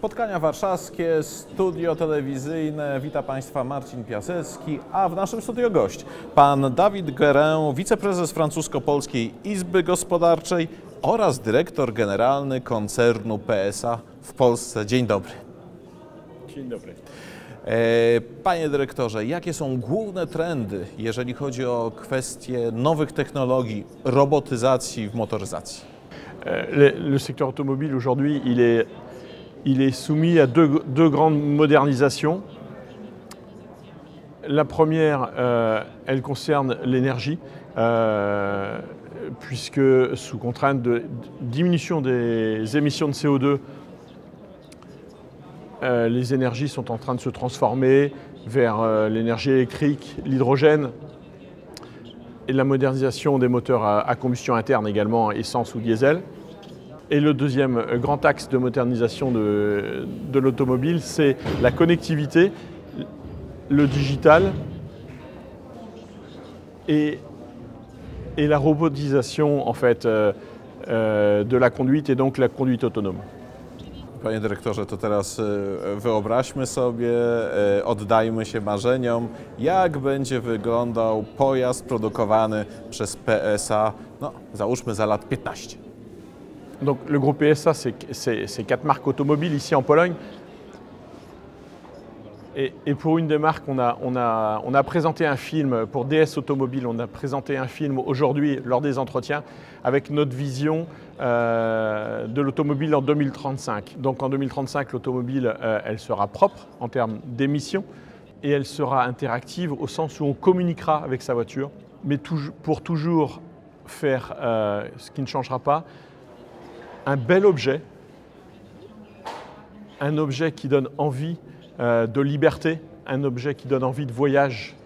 Spotkania warszawskie, studio telewizyjne. Witam Państwa, Marcin Piasecki, a w naszym studio gość pan David Guérin, wiceprezes Francusko-Polskiej Izby Gospodarczej oraz dyrektor generalny koncernu PSA w Polsce. Dzień dobry. Dzień dobry. Panie dyrektorze, jakie są główne trendy, jeżeli chodzi o kwestie nowych technologii, robotyzacji w motoryzacji? Le secteur automobile aujourd'hui, il est soumis à deux grandes modernisations. La première, elle concerne l'énergie, puisque sous contrainte de diminution des émissions de CO2, les énergies sont en train de se transformer vers l'énergie électrique, l'hydrogène et la modernisation des moteurs à combustion interne également, essence ou diesel. Et le deuxième grand axe de modernisation de l'automobile, c'est la connectivité, le digital et la robotisation en fait, de la conduite et donc la conduite autonome. Panie dyrektorze, to teraz wyobraźmy sobie, oddajmy się marzeniom, jak będzie wyglądał pojazd produkowany przez PSA, no załóżmy za lat 15. Donc le groupe PSA, c'est 4 marques automobiles ici en Pologne. Et pour une des marques, on a présenté un film, pour DS Automobile, on a présenté un film aujourd'hui lors des entretiens avec notre vision de l'automobile en 2035. Donc en 2035, l'automobile, elle sera propre en termes d'émissions et elle sera interactive au sens où on communiquera avec sa voiture, mais pour toujours faire ce qui ne changera pas, un bel objet, un objet qui donne envie de liberté, un objet qui donne envie de voyage.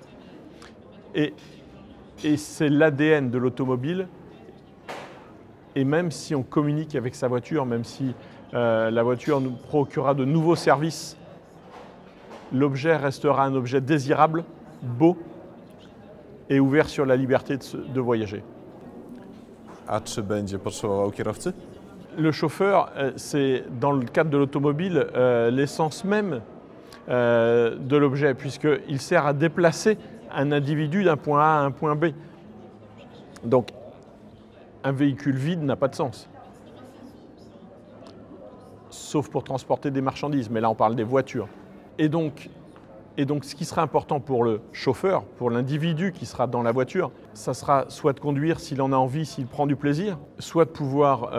Et c'est l'ADN de l'automobile. Et même si on communique avec sa voiture, même si la voiture nous procurera de nouveaux services, l'objet restera un objet désirable, beau et ouvert sur la liberté de voyager. A czy będzie potrzebował kierowcy? Le chauffeur, c'est dans le cadre de l'automobile l'essence même de l'objet, puisqu'il sert à déplacer un individu d'un point A à un point B. Donc, un véhicule vide n'a pas de sens. Sauf pour transporter des marchandises, mais là on parle des voitures. Et donc ce qui sera important pour le chauffeur, pour l'individu qui sera dans la voiture, ça sera soit de conduire s'il en a envie, s'il prend du plaisir, soit de pouvoir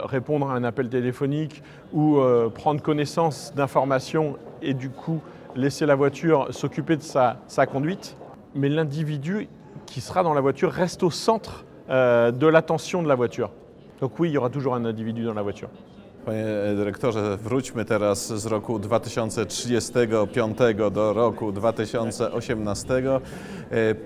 répondre à un appel téléphonique ou prendre connaissance d'informations et du coup laisser la voiture s'occuper de sa conduite. Mais l'individu qui sera dans la voiture reste au centre de l'attention de la voiture. Donc oui, il y aura toujours un individu dans la voiture. Panie dyrektorze, wróćmy teraz z roku 2035 do roku 2018.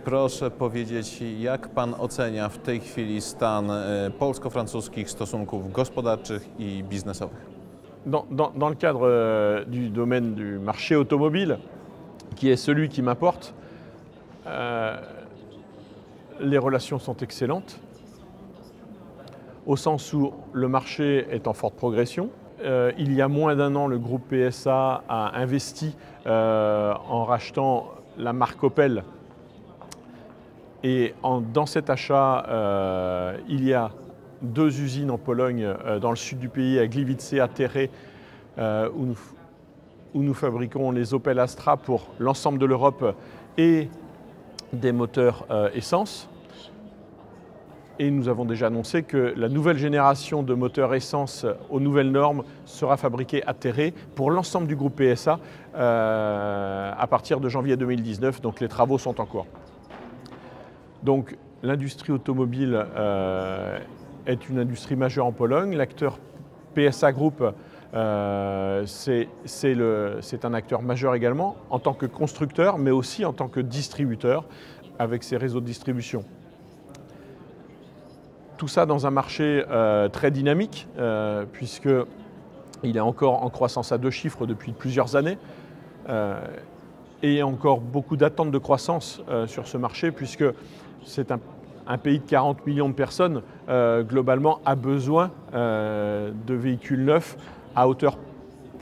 Proszę powiedzieć, jak Pan ocenia w tej chwili stan polsko-francuskich stosunków gospodarczych i biznesowych? Dans le cadre du domaine du marché automobile, qui est celui qui m'importe, les relations sont excellentes, au sens où le marché est en forte progression. Il y a moins d'un an, le groupe PSA a investi en rachetant la marque Opel. Et dans cet achat, il y a 2 usines en Pologne, dans le sud du pays, à Gliwice, à Terre, où nous fabriquons les Opel Astra pour l'ensemble de l'Europe et des moteurs essence. Et nous avons déjà annoncé que la nouvelle génération de moteurs essence aux nouvelles normes sera fabriquée à Terre pour l'ensemble du groupe PSA à partir de janvier 2019, donc les travaux sont en cours. Donc l'industrie automobile est une industrie majeure en Pologne. L'acteur PSA Group, c'est un acteur majeur également en tant que constructeur, mais aussi en tant que distributeur avec ses réseaux de distribution. Tout ça dans un marché très dynamique, puisqu'il est encore en croissance à 2 chiffres depuis plusieurs années, et encore beaucoup d'attentes de croissance sur ce marché, puisque c'est un pays de 40 millions de personnes, globalement, a besoin de véhicules neufs à hauteur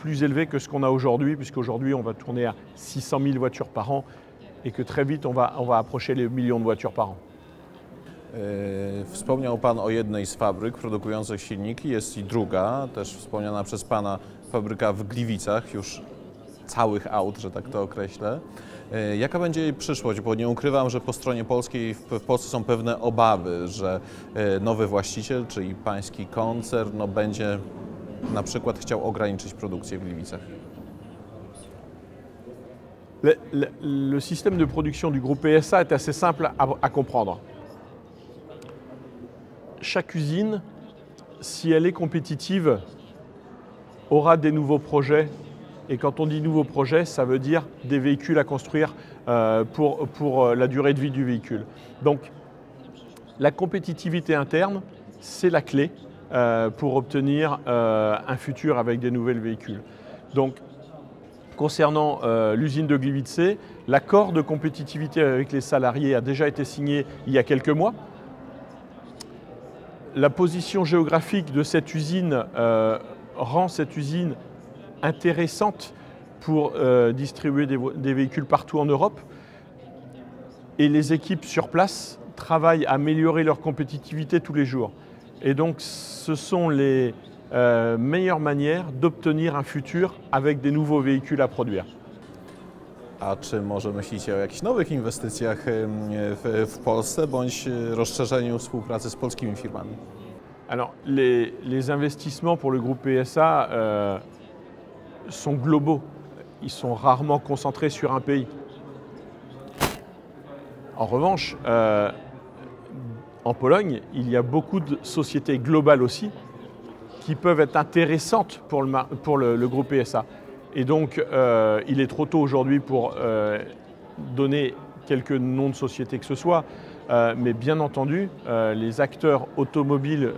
plus élevé que ce qu'on a aujourd'hui, puisqu'aujourd'hui on va tourner à 600 000 voitures par an et que très vite on va approcher les millions de voitures par an. Wspomniał Pan o jednej z fabryk produkujących silniki, jest i druga, też wspomniana przez Pana fabryka w Gliwicach, już całych aut, że tak to określę. Jaka będzie jej przyszłość? Bo nie ukrywam, że po stronie polskiej w Polsce są pewne obawy, że nowy właściciel, czyli pański koncern, będzie na przykład chciał ograniczyć produkcję w Gliwicach. Le système de production du groupe PSA est assez simple à comprendre. Chaque usine, si elle est compétitive, aura des nouveaux projets. Et quand on dit nouveaux projets, ça veut dire des véhicules à construire pour la durée de vie du véhicule. Donc la compétitivité interne, c'est la clé pour obtenir un futur avec des nouveaux véhicules. Donc concernant l'usine de Gliwice, l'accord de compétitivité avec les salariés a déjà été signé il y a quelques mois. La position géographique de cette usine rend cette usine intéressante pour distribuer des véhicules partout en Europe. Et les équipes sur place travaillent à améliorer leur compétitivité tous les jours. Et donc ce sont les meilleures manières d'obtenir un futur avec des nouveaux véhicules à produire. A czy może myślicie o jakichś nowych inwestycjach w Polsce bądź rozszerzeniu współpracy z polskimi firmami? Alors, les investissements pour le groupe PSA sont globaux. Ils sont rarement concentrés sur un pays. En revanche, en Pologne, il y a beaucoup de sociétés globales aussi qui peuvent être intéressantes pour le groupe PSA. Et donc, il est trop tôt aujourd'hui pour donner quelques noms de sociétés que ce soit, mais bien entendu, les acteurs automobiles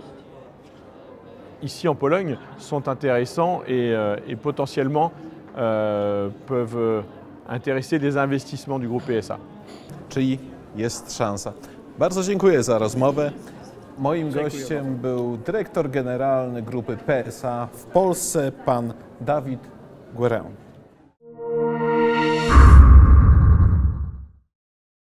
ici en Pologne sont intéressants et potentiellement peuvent intéresser des investissements du groupe PSA. Czyli jest szansa. Bardzo dziękuję za rozmowę. Moim gościem był dyrektor generalny grupy PSA w Polsce, pan Dawid Guerę.